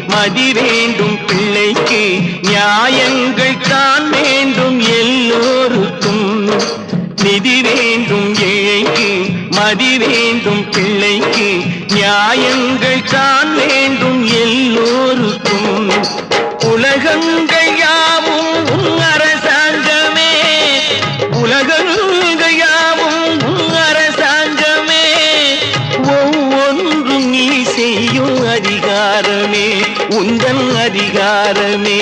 மதி வேண்டும் பிள்ளைக்கு நியாயங்கள் தான் வேண்டும் எல்லோருக்கும் நிதி வேண்டும் ஏழைக்கு மதி வேண்டும் பிள்ளைக்கு நியாயங்கள் தான் வேண்டும் எல்லோருக்கும் உலகங்கள் யாவும் அரசாங்கமே உலகங்கள் யாவும் அரசாங்கமே ஒவ்வொன்றும் நீ செய்யும் அதிகாரமே உந்தன் அதிகாரமே